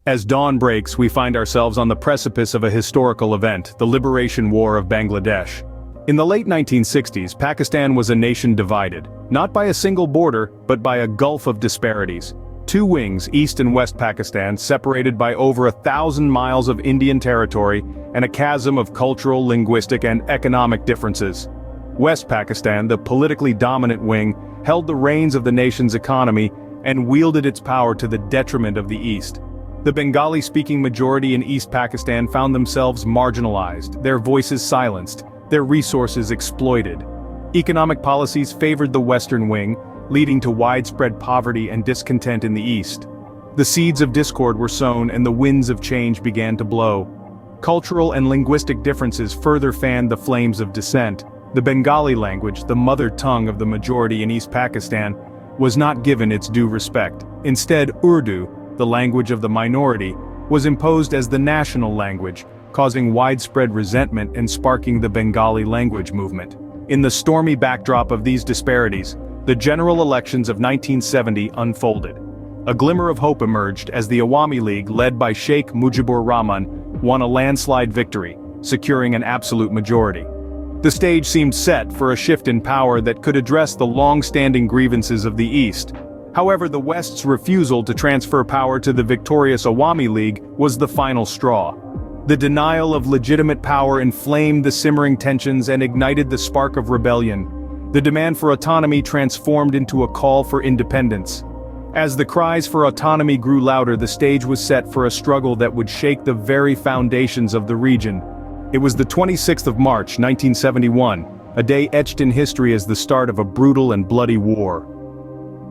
As dawn breaks, we find ourselves on the precipice of a historical event, the Liberation War of Bangladesh. In the late 1960s, Pakistan was a nation divided, not by a single border, but by a gulf of disparities. Two wings, East and West Pakistan, separated by over 1,000 miles of Indian territory and a chasm of cultural, linguistic, and economic differences. West Pakistan, the politically dominant wing, held the reins of the nation's economy and wielded its power to the detriment of the East. The Bengali-speaking majority in East Pakistan found themselves marginalized, their voices silenced, their resources exploited. Economic policies favored the Western wing, leading to widespread poverty and discontent in the East. The seeds of discord were sown and the winds of change began to blow. Cultural and linguistic differences further fanned the flames of dissent. The Bengali language, the mother tongue of the majority in East Pakistan, was not given its due respect. Instead, Urdu, the language of the minority, was imposed as the national language, causing widespread resentment and sparking the Bengali language movement. In the stormy backdrop of these disparities, the general elections of 1970 unfolded. A glimmer of hope emerged as the Awami League, led by Sheikh Mujibur Rahman, won a landslide victory, securing an absolute majority. The stage seemed set for a shift in power that could address the long-standing grievances of the East. However, the West's refusal to transfer power to the victorious Awami League was the final straw. The denial of legitimate power inflamed the simmering tensions and ignited the spark of rebellion. The demand for autonomy transformed into a call for independence. As the cries for autonomy grew louder, the stage was set for a struggle that would shake the very foundations of the region. It was the 26th of March, 1971, a day etched in history as the start of a brutal and bloody war.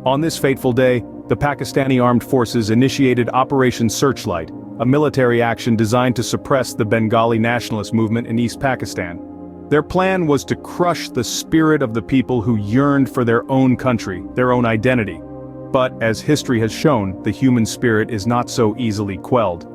On this fateful day, the Pakistani armed forces initiated Operation Searchlight, a military action designed to suppress the Bengali nationalist movement in East Pakistan. Their plan was to crush the spirit of the people who yearned for their own country, their own identity. But, as history has shown, the human spirit is not so easily quelled.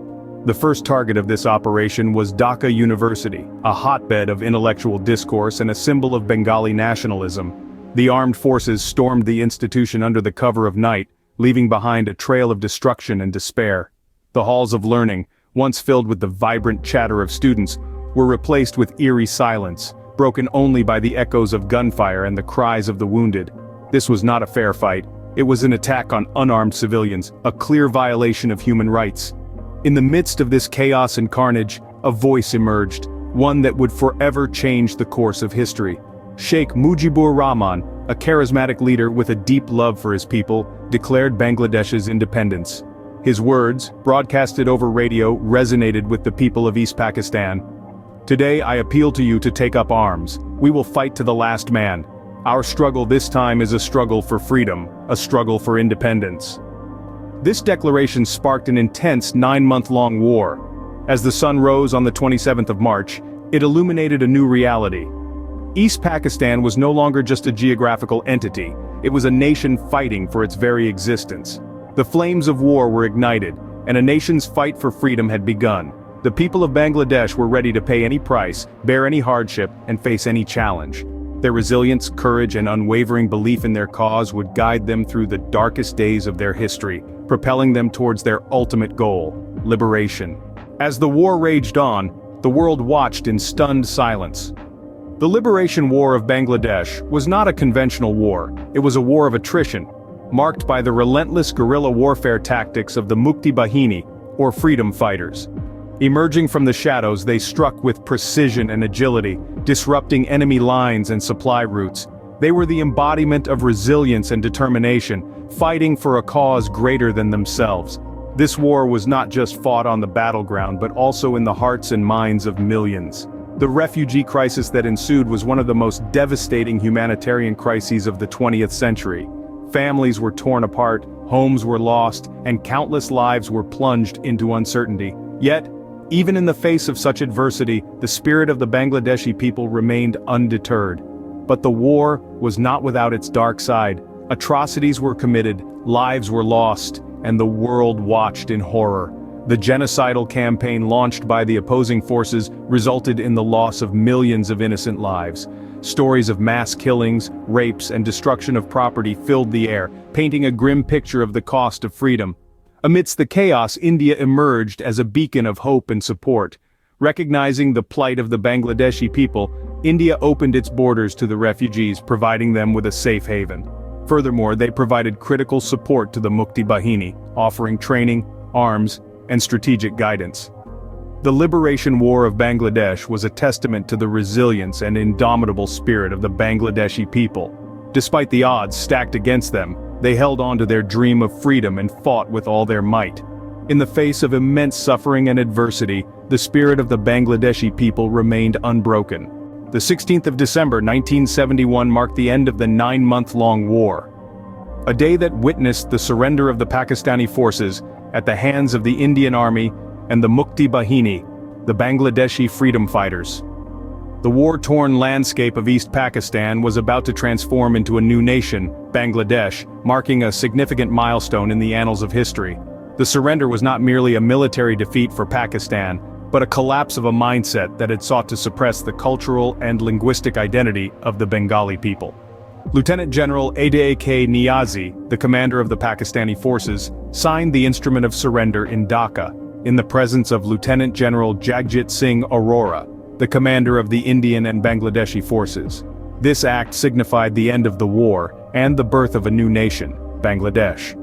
The first target of this operation was Dhaka University, a hotbed of intellectual discourse and a symbol of Bengali nationalism. The armed forces stormed the institution under the cover of night, leaving behind a trail of destruction and despair. The halls of learning, once filled with the vibrant chatter of students, were replaced with eerie silence, broken only by the echoes of gunfire and the cries of the wounded. This was not a fair fight. It was an attack on unarmed civilians, a clear violation of human rights. In the midst of this chaos and carnage, a voice emerged, one that would forever change the course of history. Sheikh Mujibur Rahman, a charismatic leader with a deep love for his people, declared Bangladesh's independence. His words, broadcasted over radio, resonated with the people of East Pakistan. "Today I appeal to you to take up arms. We will fight to the last man. Our struggle this time is a struggle for freedom, a struggle for independence." This declaration sparked an intense 9-month-long war. As the sun rose on the 27th of March, it illuminated a new reality. East Pakistan was no longer just a geographical entity, it was a nation fighting for its very existence. The flames of war were ignited, and a nation's fight for freedom had begun. The people of Bangladesh were ready to pay any price, bear any hardship, and face any challenge. Their resilience, courage, and unwavering belief in their cause would guide them through the darkest days of their history, propelling them towards their ultimate goal, liberation. As the war raged on, the world watched in stunned silence. The Liberation War of Bangladesh was not a conventional war, it was a war of attrition, marked by the relentless guerrilla warfare tactics of the mukti bahini, or freedom fighters. Emerging from the shadows, they struck with precision and agility, disrupting enemy lines and supply routes. They were the embodiment of resilience and determination, fighting for a cause greater than themselves. This war was not just fought on the battleground but also in the hearts and minds of millions. The refugee crisis that ensued was one of the most devastating humanitarian crises of the 20th century. Families were torn apart, homes were lost, and countless lives were plunged into uncertainty. Yet, even in the face of such adversity, the spirit of the Bangladeshi people remained undeterred. But the war was not without its dark side. Atrocities were committed, lives were lost, and the world watched in horror. The genocidal campaign launched by the opposing forces resulted in the loss of millions of innocent lives. Stories of mass killings, rapes, and destruction of property filled the air, painting a grim picture of the cost of freedom. Amidst the chaos, India emerged as a beacon of hope and support. Recognizing the plight of the Bangladeshi people, India opened its borders to the refugees, providing them with a safe haven. Furthermore, they provided critical support to the Mukti Bahini, offering training, arms, and strategic guidance. The Liberation War of Bangladesh was a testament to the resilience and indomitable spirit of the Bangladeshi people. Despite the odds stacked against them, they held on to their dream of freedom and fought with all their might. In the face of immense suffering and adversity, the spirit of the Bangladeshi people remained unbroken. The 16th of December 1971 marked the end of the 9-month-long war. A day that witnessed the surrender of the Pakistani forces at the hands of the Indian Army and the Mukti Bahini, the Bangladeshi freedom fighters. The war-torn landscape of East Pakistan was about to transform into a new nation, Bangladesh, marking a significant milestone in the annals of history. The surrender was not merely a military defeat for Pakistan, but a collapse of a mindset that had sought to suppress the cultural and linguistic identity of the Bengali people. Lieutenant General Ade-K Niazi, the commander of the Pakistani forces, signed the instrument of surrender in Dhaka, in the presence of Lieutenant General Jagjit Singh Arora, the commander of the Indian and Bangladeshi forces. This act signified the end of the war and the birth of a new nation, Bangladesh.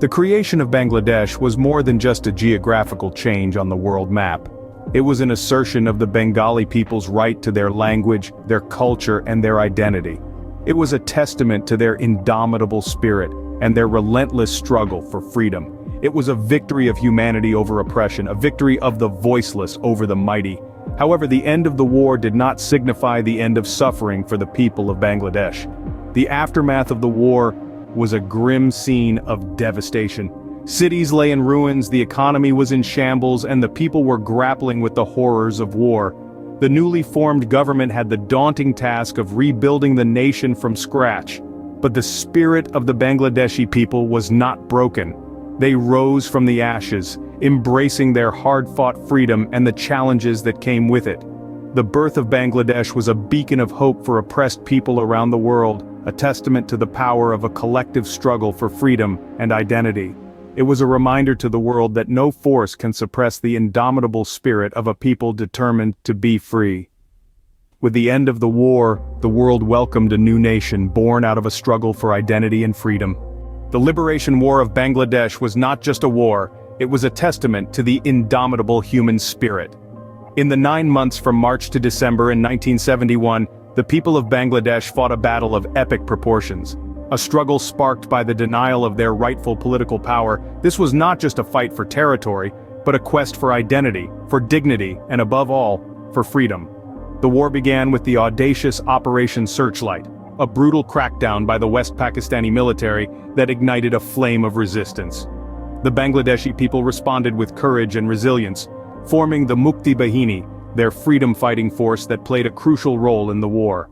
The creation of Bangladesh was more than just a geographical change on the world map. It was an assertion of the Bengali people's right to their language, their culture, and their identity. It was a testament to their indomitable spirit and their relentless struggle for freedom. It was a victory of humanity over oppression, a victory of the voiceless over the mighty. However, the end of the war did not signify the end of suffering for the people of Bangladesh. The aftermath of the war was a grim scene of devastation. Cities lay in ruins, the economy was in shambles, and the people were grappling with the horrors of war. The newly formed government had the daunting task of rebuilding the nation from scratch. But the spirit of the Bangladeshi people was not broken. They rose from the ashes, embracing their hard-fought freedom and the challenges that came with it. The birth of Bangladesh was a beacon of hope for oppressed people around the world, a testament to the power of a collective struggle for freedom and identity. It was a reminder to the world that no force can suppress the indomitable spirit of a people determined to be free. With the end of the war, the world welcomed a new nation born out of a struggle for identity and freedom. The Liberation War of Bangladesh was not just a war, it was a testament to the indomitable human spirit. In the 9 months from March to December in 1971, the people of Bangladesh fought a battle of epic proportions. A struggle sparked by the denial of their rightful political power. This was not just a fight for territory, but a quest for identity, for dignity, and above all, for freedom. The war began with the audacious Operation Searchlight, a brutal crackdown by the West Pakistani military that ignited a flame of resistance. The Bangladeshi people responded with courage and resilience, forming the Mukti Bahini, their freedom-fighting force that played a crucial role in the war.